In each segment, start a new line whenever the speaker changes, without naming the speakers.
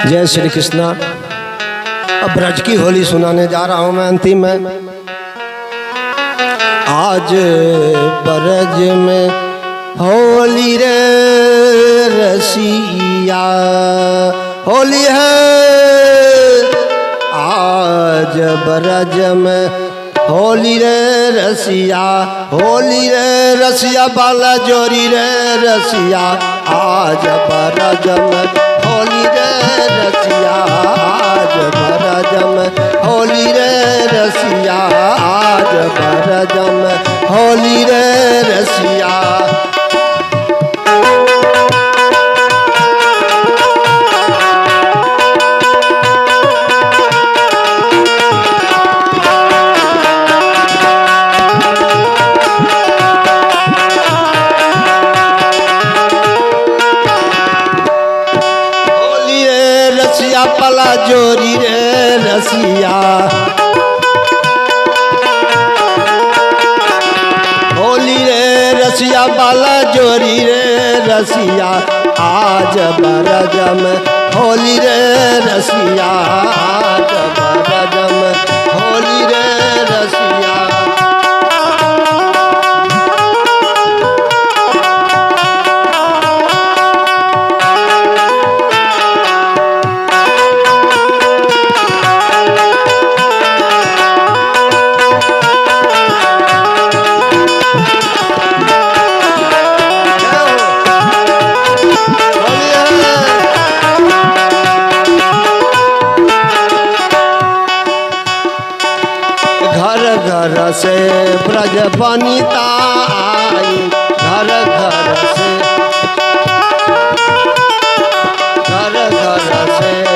जय श्री कृष्णा। अब ब्रज की होली सुनाने जा रहा हूं मैं अंतिम में। आज ब्रज में होली रे रसिया, होली है आज ब्रज में होली रे रसिया, होली रे रसिया बाला जोरी रे रसिया। आज ब्रज में होली रे रसिया, आज ब्रज में होली रे रसिया, आज ब्रज में होली रे रसिया। पला जोरी रे रसिया, होली रे रसिया बाला जोरी रे रसिया। आज ब्रज में होली रे रसिया, आज ब्रज में होली रे रसिया। घर से ब्रज बनिता आई, घर घर से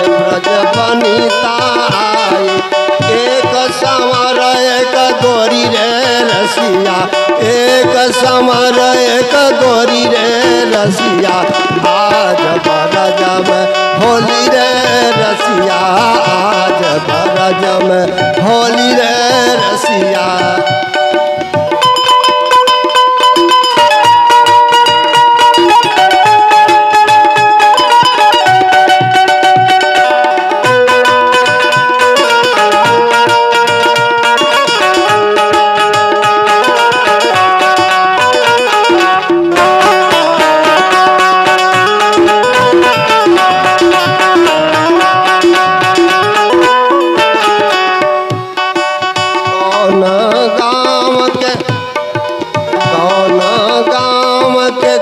ब्रज बनिता आई। एक समर एक गोरी रे रसिया, एक समर एक गोरी रे रसिया। आज ब्रज में होली रे रसिया, आज ब्रज में होली रे रसिया।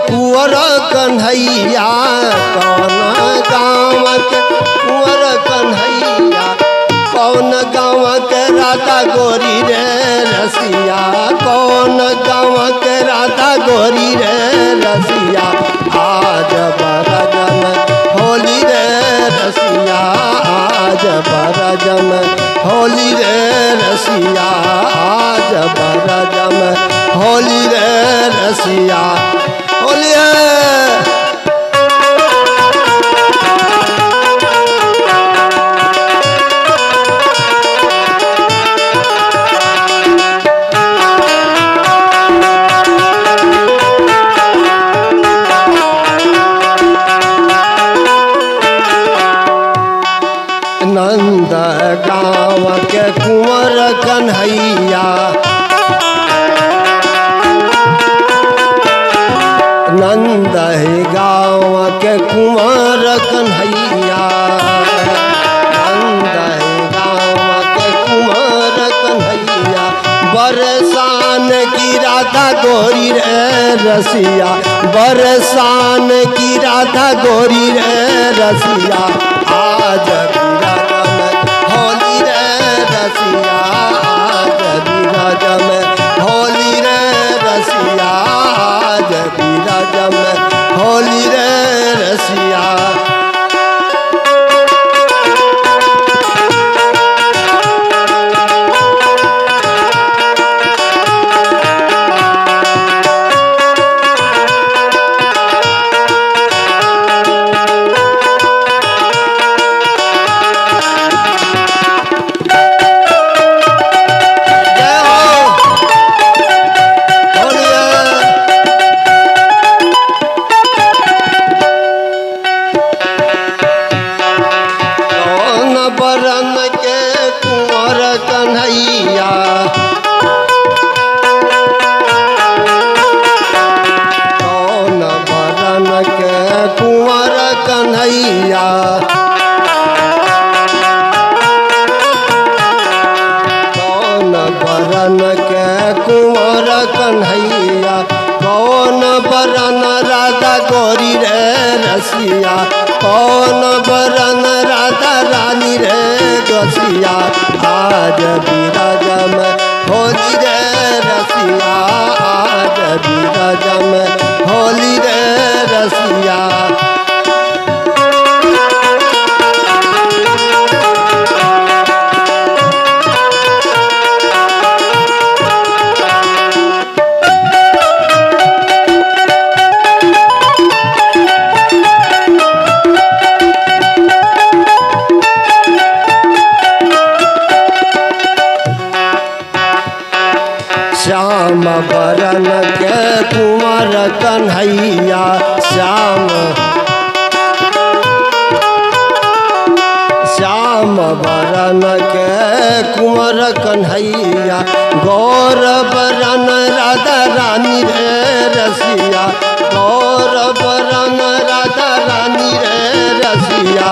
कुंवर कन्हैया, कौन गाँव के कुंवर कन्हैया, कौन गाँव के राधा गोरी रे रसिया, कौन गाँव के राधा गोरी रे रसिया। आज ब्रज में होली रे रसिया, आज ब्रज में होली रे रसिया, आज ब्रज में होली रे रसिया। होली नंद गाँव के कुंवर कन्हैया, नंद गाँव के कुंवर कन्हैया, नंद गाँव के कुंवर कन्हैया। बरसान की राधा गोरी रे रसिया, बरसान की राधा गोरी रे रसिया। आज ब्रज में होली रे रसिया, आज ब्रज में होली रे रसिया, आज ब्रज में होली रे रसिया। बरन राधा गोरी रे रसिया, कौन बरन राधा रानी रे रसिया, आज बिरज में होली रे रसिया, आज बिरज में होली रे रसिया। श्याम बरन के कुंवर कन्हैया, श्याम बरन के कुंवर कन्हैया, गौर बरन राधा रानी रे रसिया, गौर बरन राधा रानी रे रसिया,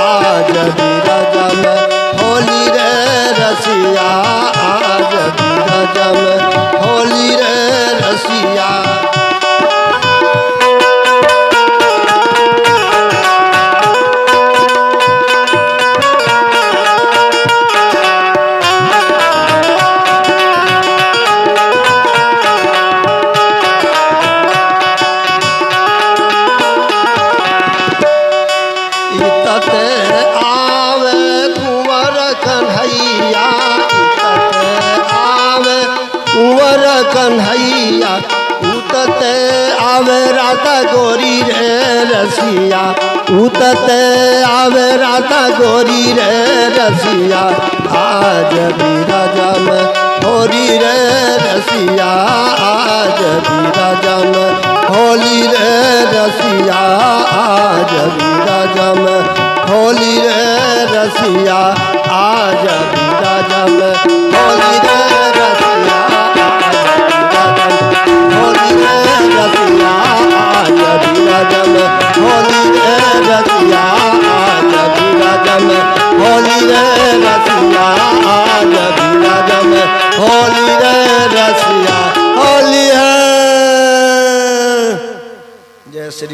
आज बिरज में होली रे रसिया, आज बिरज में होली रे रसिया। इतते आवे कुंवर कन्हैया, इतते आवे कुंवर कन्हैया, उतते आवे राधा गोरी रे रसिया, उतते आवे राधा गोरी रे रसिया, आज बिरज में होली रे रसिया, आज बिरज में होली रे रसिया, आज बिरज में होली रे रसिया, आज बिरज में होली रे रसिया, होली रे रसिया, आज बिरज में होली रे रसिया, आज बिरज में होली रे रसिया, आज बिरज में होली रे रसिया, होली है। जय श्री